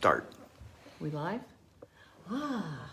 Start. We live? Ah.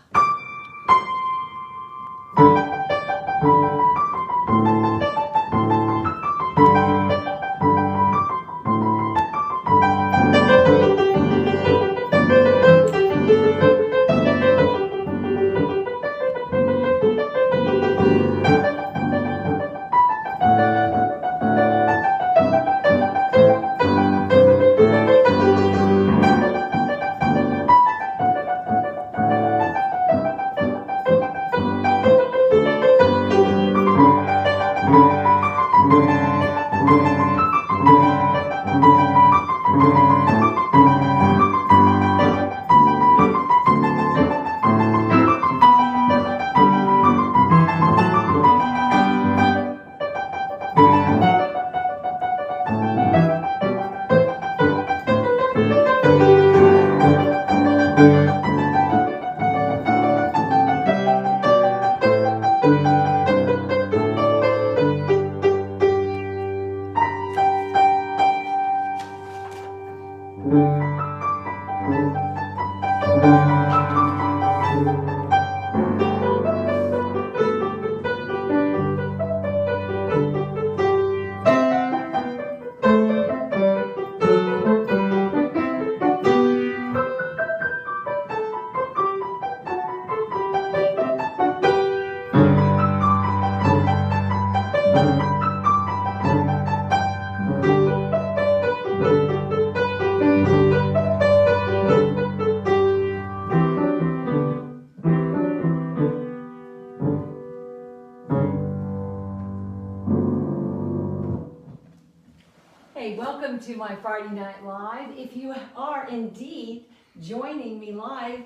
Hey, welcome to my Friday Night Live. If you are indeed joining me live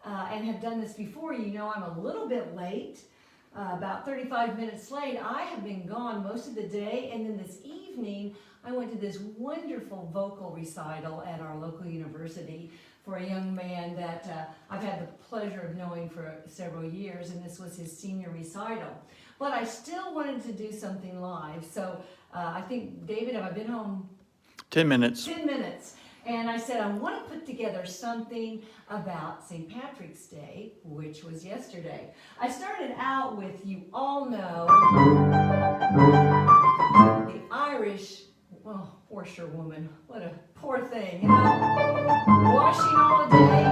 and have done this before, you know I'm a little bit late, about 35 minutes late. I have been gone most of the day, and then this evening I went to this wonderful vocal recital at our local university for a young man that I've had the pleasure of knowing for several years, and this was his senior recital. But I still wanted to do something live, so I think, David, have I been home? 10 minutes. 10 minutes. And I said, I want to put together something about St. Patrick's Day, which was yesterday. I started out with, you all know, the Irish, well, Washerwoman, what a poor thing, you know, washing all day.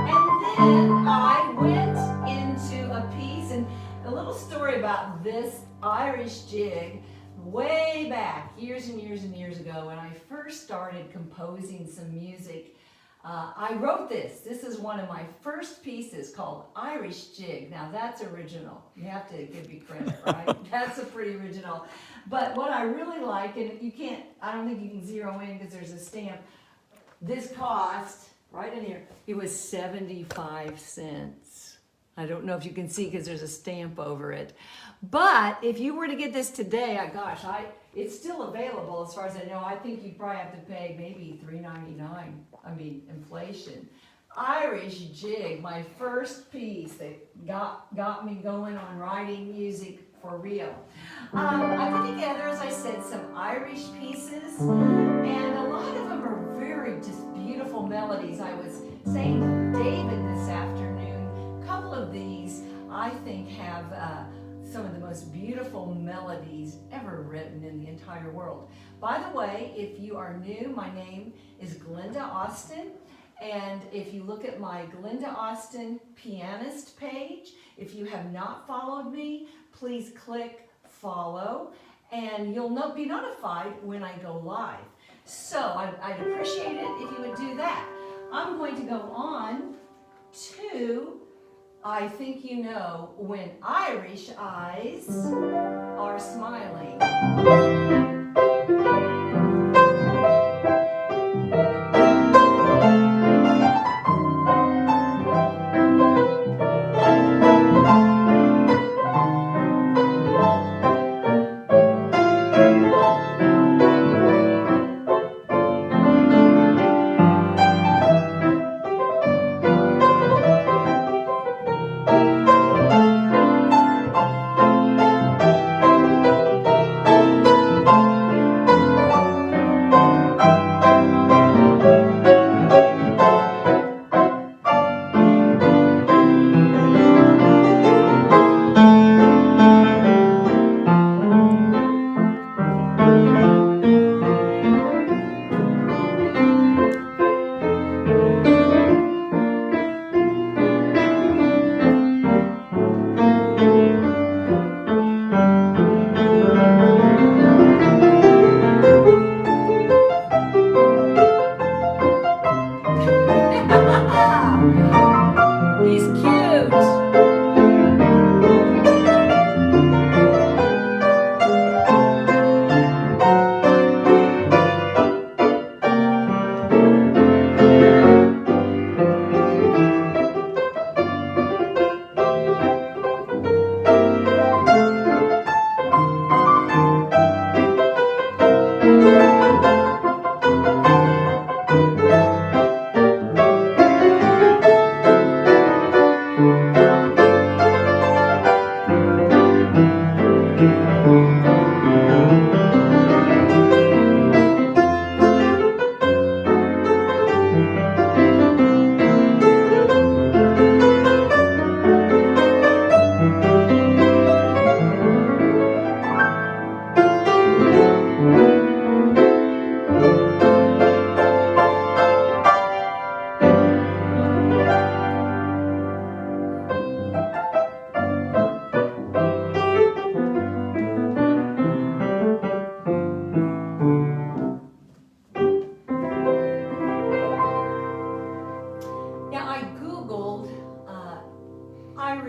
And then I went into a piece, and a little story about this Irish jig. Way back, years and years and years ago, when I first started composing some music, I wrote this. This is one of my first pieces called Irish Jig. Now that's original. You have to give me credit, right? That's a pretty original. But what I really like, and you can't, I don't think you can zero in because there's a stamp. This cost, right in here, it was 75 cents. I don't know if you can see because there's a stamp over it. But if you were to get this today, it's still available as far as I know. I think you'd probably have to pay maybe $3.99. I mean, inflation. Irish Jig, my first piece that got me going on writing music for real. I put together, as I said, some Irish pieces, and a lot of them are very just beautiful melodies. I was saying to David this afternoon, a couple of these I think have some of the most beautiful melodies ever written in the entire world. By the way, if you are new, my name is Glenda Austin, and if you look at my Glenda Austin pianist page, if you have not followed me, please click follow, and you'll be notified when I go live. So I'd appreciate it if you would do that. I'm going to go on to I think you know when Irish eyes are smiling.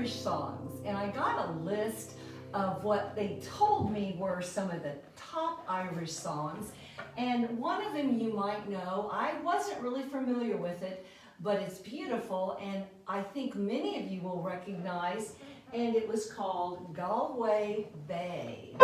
Irish songs, and I got a list of what they told me were some of the top Irish songs, and one of them you might know. I wasn't really familiar with it, but it's beautiful, and I think many of you will recognize, and it was called Galway Bay.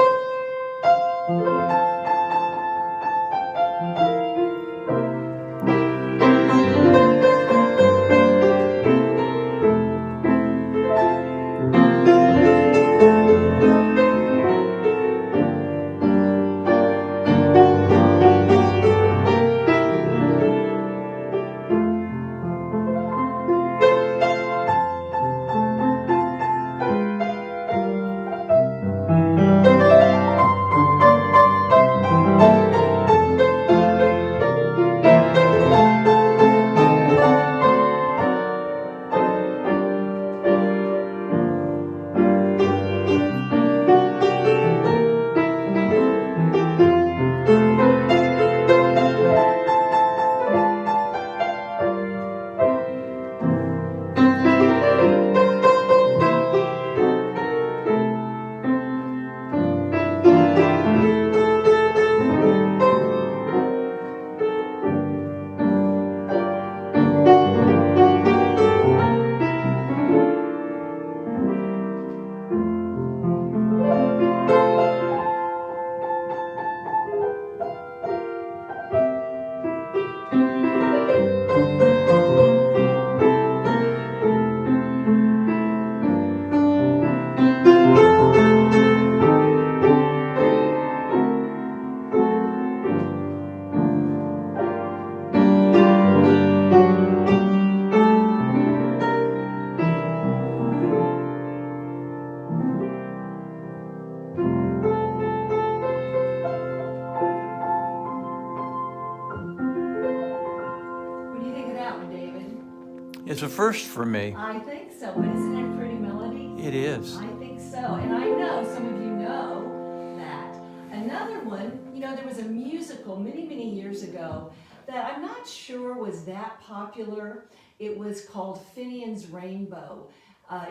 It's a first for me. I think so, but isn't it a pretty melody? It is. I think so, and I know some of you know that. Another one, there was a musical many years ago that I'm not sure was that popular. It was called Finian's Rainbow.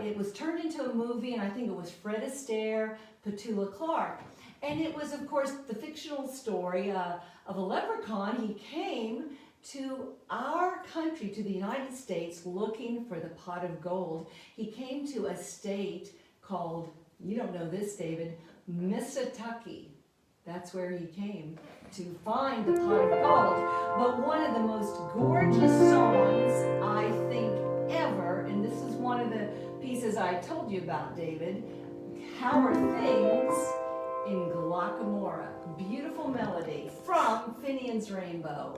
It was turned into a movie, and I think it was Fred Astaire, Petula Clark. And it was, of course, the fictional story of a leprechaun. He came to our country, to the United States, looking for the pot of gold. He came to a state called, you don't know this, David, Mississippi. That's where he came to find the pot of gold. But one of the most gorgeous songs, I think, ever, and this is one of the pieces I told you about, David, How Are Things in Glocca, Mora. Beautiful melody from Finian's Rainbow.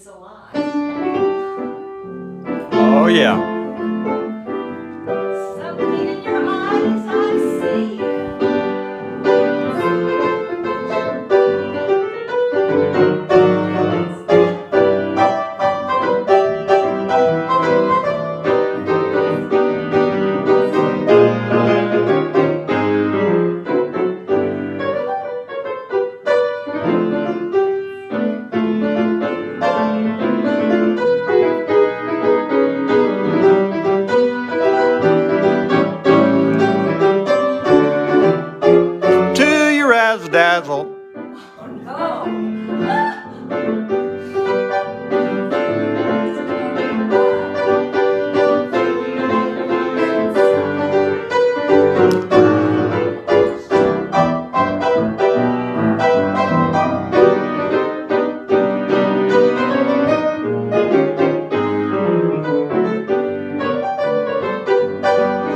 a lot. Oh, yeah. Something in your eyes I see. To your razzle-dazzle. Oh no!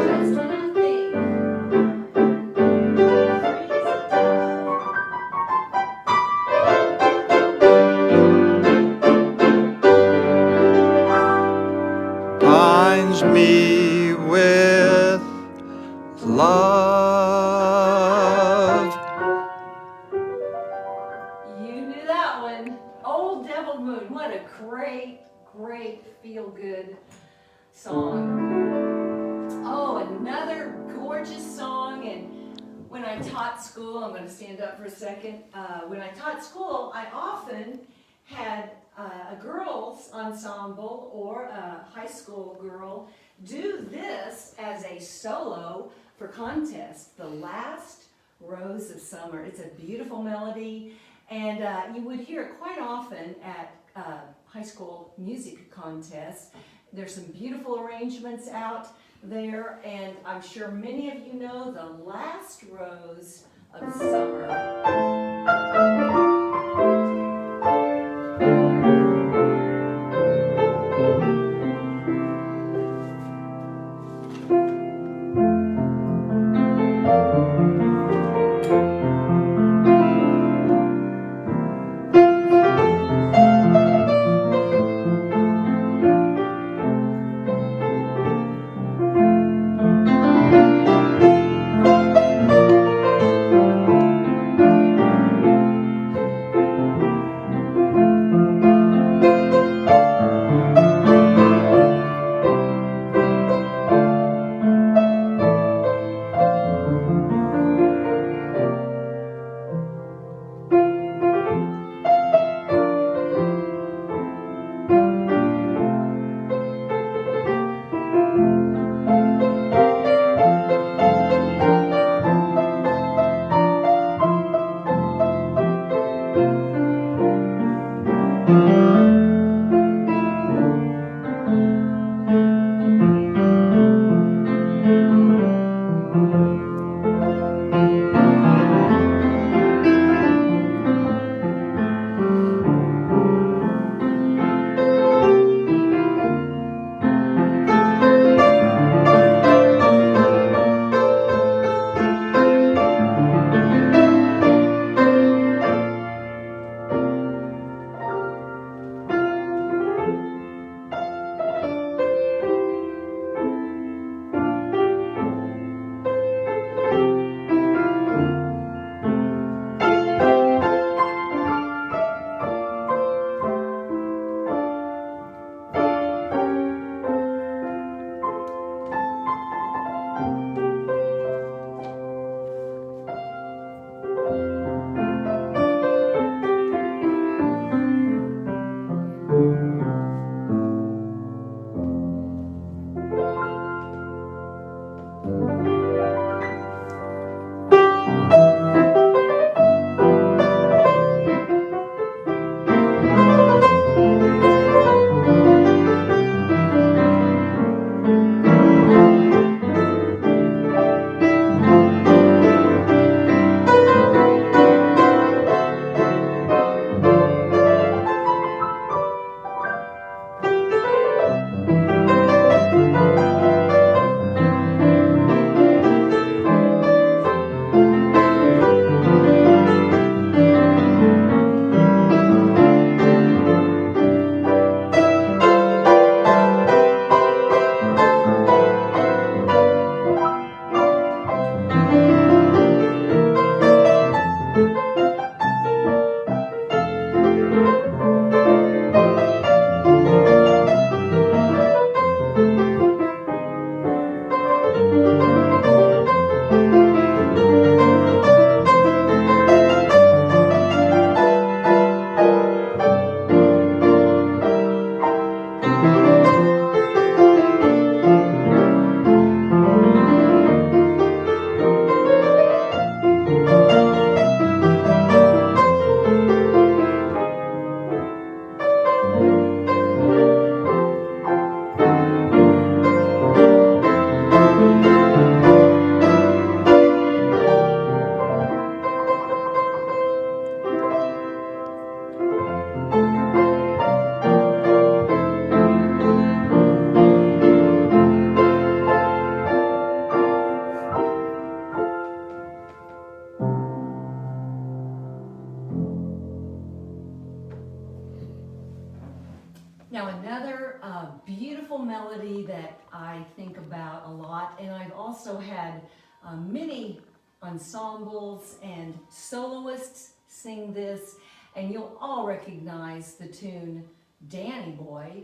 Just when I think freeze to Finds me with love. You knew that one. Old Devil Moon. What a great, great feel-good song. Oh, another gorgeous song. And when I taught school, I'm going to stand up for a second. When I taught school, I often had a girls' ensemble or a high school girl do this as a solo for contest, The Last Rose of Summer. It's a beautiful melody, and you would hear it quite often at high school music contests. There's some beautiful arrangements out there, and I'm sure many of you know The Last Rose of Summer. beautiful melody that I think about a lot, and I've also had many ensembles and soloists sing this, and you'll all recognize the tune Danny Boy.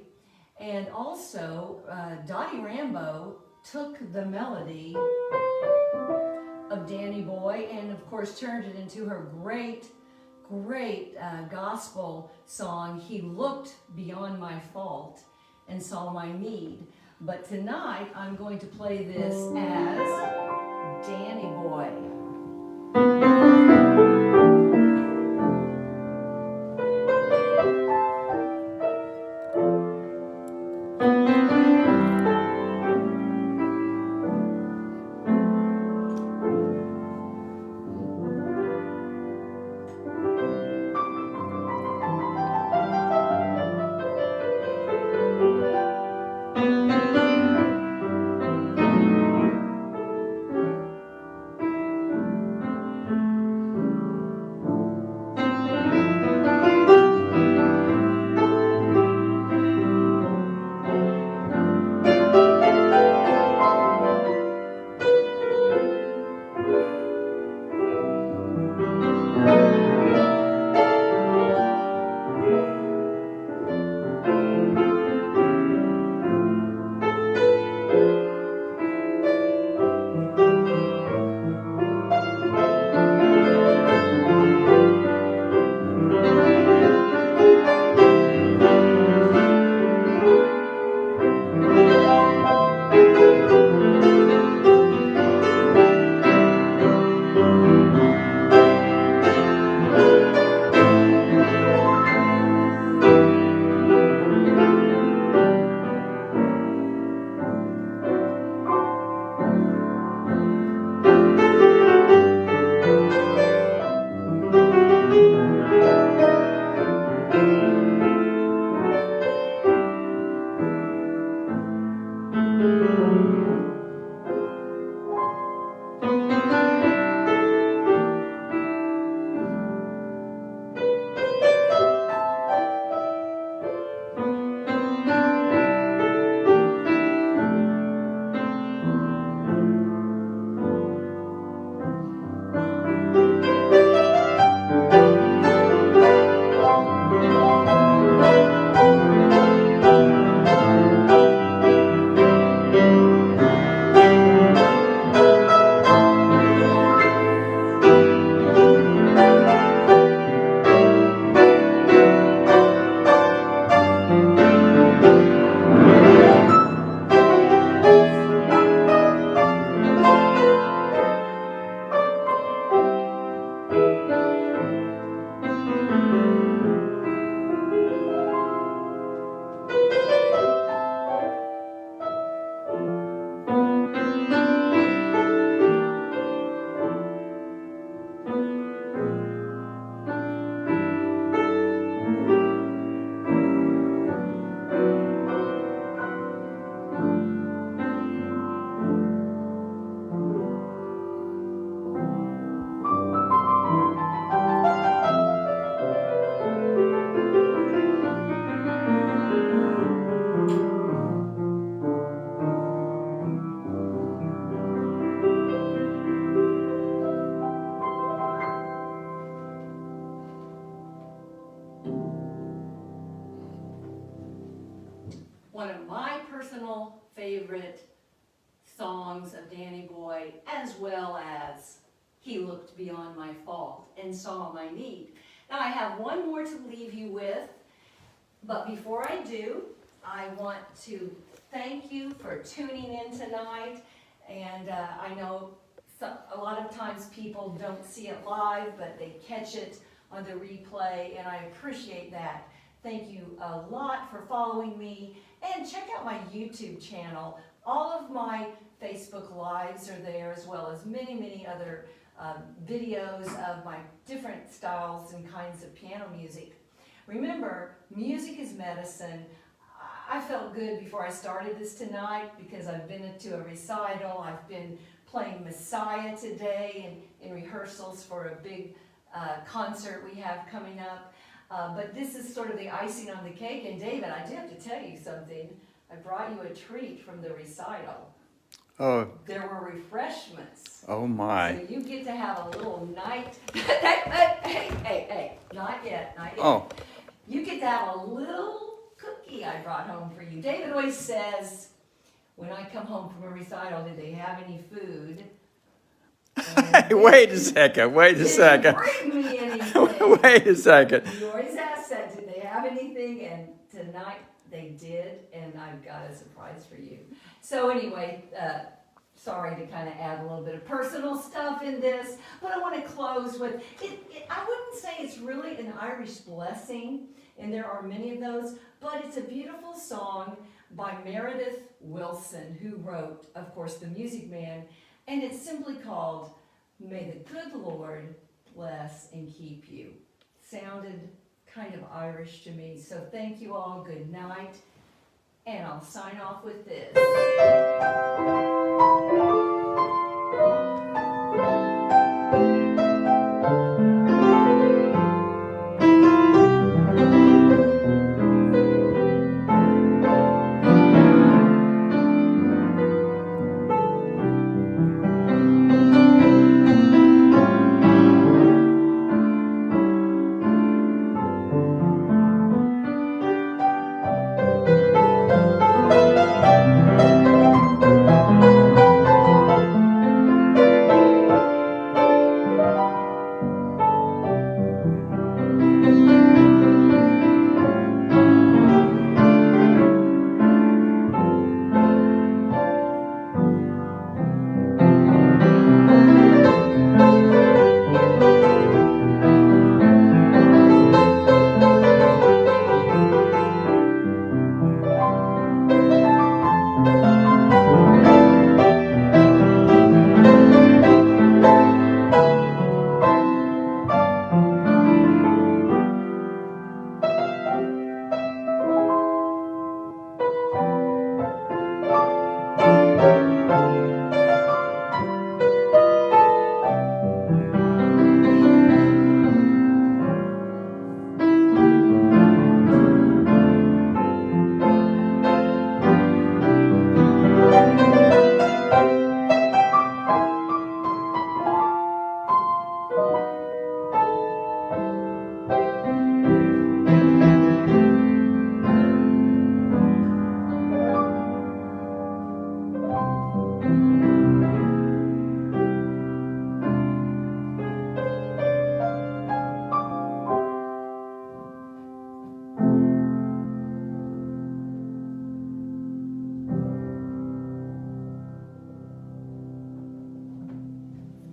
And also, Dottie Rambo took the melody of Danny Boy and of course turned it into her great gospel song, He Looked Beyond My Fault and Saw My Need. But tonight I'm going to play this as Danny Boy. One of my personal favorite songs of Danny Boy, as well as He Looked Beyond My Fault and Saw My Need. Now I have one more to leave you with, but before I do, I want to thank you for tuning in tonight. And I know a lot of times people don't see it live, but they catch it on the replay, and I appreciate that. Thank you a lot for following me, and check out my YouTube channel. All of my Facebook Lives are there, as well as many other videos of my different styles and kinds of piano music. Remember, music is medicine. I felt good before I started this tonight because I've been to a recital. I've been playing Messiah today in rehearsals for a big concert we have coming up. But this is sort of the icing on the cake. And David, I do have to tell you something. I brought you a treat from the recital. Oh, There were refreshments. oh my. So you get to have a little night. Hey, not yet, not yet. Oh, You get to have a little cookie I brought home for you. David always says, when I come home from a recital, did they have any food? wait a second, wait a second. Bring me anything. Wait a second. You always ask that, did they have anything? And tonight they did, and I've got a surprise for you. So anyway, sorry to kind of add a little bit of personal stuff in this, but I want to close with, I wouldn't say it's really an Irish blessing, and there are many of those, but it's a beautiful song by Meredith Willson, who wrote, of course, The Music Man, and it's simply called, May the Good Lord Bless and Keep You. Sounded kind of Irish to me, so thank you all, good night, and I'll sign off with this.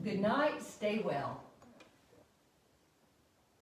Good night, stay well.